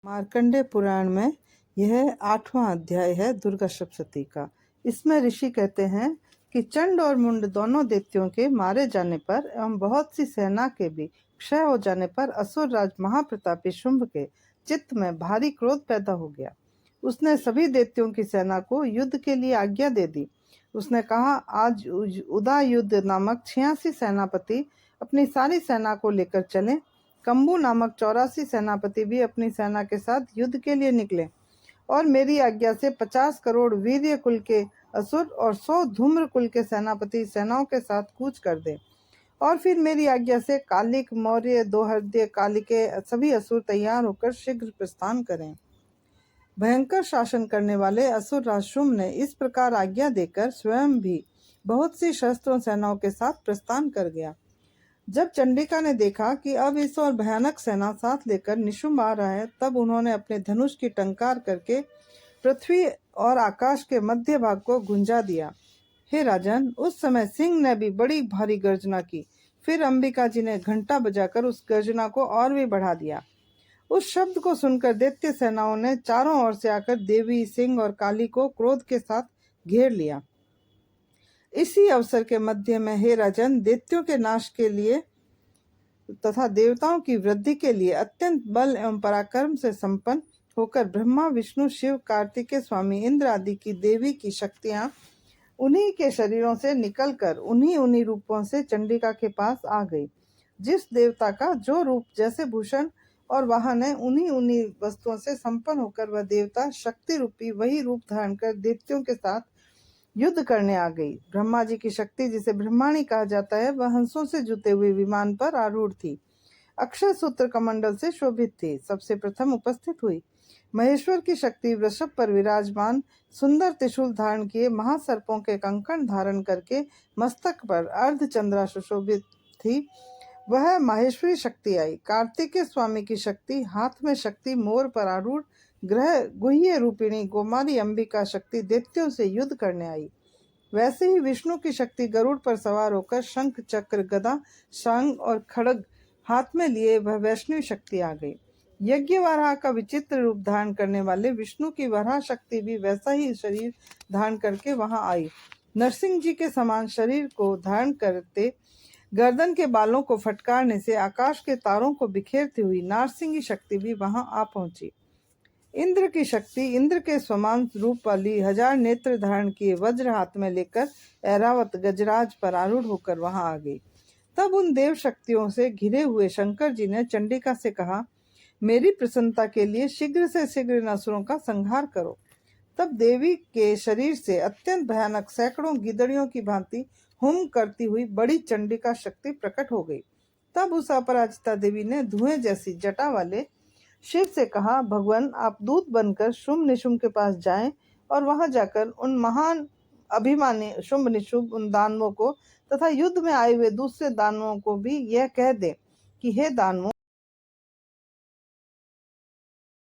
मार्कंडेय पुराण में यह 8वां अध्याय है दुर्गा सप्तशती का। इसमें ऋषि कहते हैं कि चंड और मुंड दोनों दैत्यों के मारे जाने पर एवं बहुत सी सेना के भी क्षय हो जाने पर असुर राज महाप्रतापी शुंभ के चित्त में भारी क्रोध पैदा हो गया। उसने सभी दैत्यों की सेना को युद्ध के लिए आज्ञा दे दी। उसने कहा, आज उदायुद्ध नामक 86 सेनापति अपनी सारी सेना को लेकर चलें। कंबू नामक 84 सेनापति भी अपनी सेना के साथ युद्ध के लिए निकले और मेरी आज्ञा से 50 करोड़ वीर्य कुल के असुर और 100 धूम्र कुल के सेनापति सेनाओं के साथ कूच कर दे। और फिर मेरी आज्ञा से कालिक, मौर्य, दोहृदय, कालिके सभी असुर तैयार होकर शीघ्र प्रस्थान करें। भयंकर शासन करने वाले असुर राज शुंभ ने इस प्रकार आज्ञा देकर स्वयं भी बहुत सी शस्त्रों सेनाओं के साथ प्रस्थान कर गया। जब चंडिका ने देखा कि अब इस और भयानक सेना साथ लेकर निशुंभ आ रहा है, तब उन्होंने अपने धनुष की टंकार करके पृथ्वी और आकाश के मध्य भाग को गुंजा दिया। हे राजन, उस समय सिंह ने भी बड़ी भारी गर्जना की। फिर अंबिका जी ने घंटा बजाकर उस गर्जना को और भी बढ़ा दिया। उस शब्द को सुनकर दैत्य सेनाओं ने चारों ओर से आकर देवी, सिंह और काली को क्रोध के साथ घेर लिया। इसी अवसर के मध्य में हे राजन, दैत्यों के नाश के लिए तथा देवताओं की वृद्धि के लिए अत्यंत बल एवं पराक्रम से संपन्न होकर ब्रह्मा, विष्णु, शिव, कार्तिकेय स्वामी इंद्र आदि की देवी की शक्तियां उन्हीं के शरीरों से निकलकर उन्हीं रूपों से चंडिका के पास आ गई। जिस देवता का जो रूप, जैसे भूषण और वाहन है, उन्हीं वस्तुओं से संपन्न होकर वह देवता शक्ति रूपी वही रूप धारण कर दैत्यों के साथ युद्ध करने आ गई। ब्रह्मा जी की शक्ति, जिसे ब्रह्माणी कहा जाता है, वह हंसों से जुते हुए विमान पर आरूढ़ थी। अक्षय सूत्र कमंडल से शोभित थी। सबसे प्रथम उपस्थित हुई। महेश्वर की शक्ति वृषभ पर विराजमान, सुंदर त्रिशूल धारण किए, महासर्पों के कंकण धारण करके मस्तक पर अर्धचंद्रा सुशोभित थी। वह माहेश्वरी शक्ति आई। कार्तिकेय स्वामी की शक्ति, हाथ में शक्ति मोर पर आरूढ़ ग्रह गुह्य रूपिणी गोमारी अंबिका शक्ति दैत्यों से युद्ध करने आई। वैसे ही विष्णु की शक्ति गरुड़ पर सवार होकर शंख, चक्र, गदा, शंख और खड्ग हाथ में लिए वह वैष्णवी शक्ति आ गई। यज्ञ वराह का विचित्र रूप धारण करने वाले विष्णु की वराह शक्ति भी वैसा ही शरीर धारण करके वहां आई। नरसिंह जी के समान शरीर को धारण करते गर्दन के बालों को फटकारने से आकाश के तारों को बिखेरती हुई नारसिंगी शक्ति भी वहां आ पहुंची। इंद्र की शक्ति, इंद्र के समान रूप वाली 1000 नेत्र धारण किए वज्र हाथ में लेकर ऐरावत गजराज पर आरूढ़ होकर वहां आ गई। तब उन देव शक्तियों से घिरे हुए शंकर जी ने चंडिका से कहा, मेरी प्रसन्नता के लिए शीघ्र से शीघ्र इन असुरों का संहार करो। तब देवी के शरीर से अत्यंत भयानक सैकड़ों गिदड़ियों की भांति हुम करती हुई बड़ी चंडिका शक्ति प्रकट हो गई। तब उस अपराजिता देवी ने धुएं जैसी जटा वाले शिव से कहा, भगवान, आप दूत बनकर शुंभ निशुंभ के पास जाएं और वहां जाकर उन महान अभिमानी शुंभ निशुंभ उन दानवों को तथा युद्ध में आए हुए दूसरे दानवों को भी यह कह दे कि हे दानवों,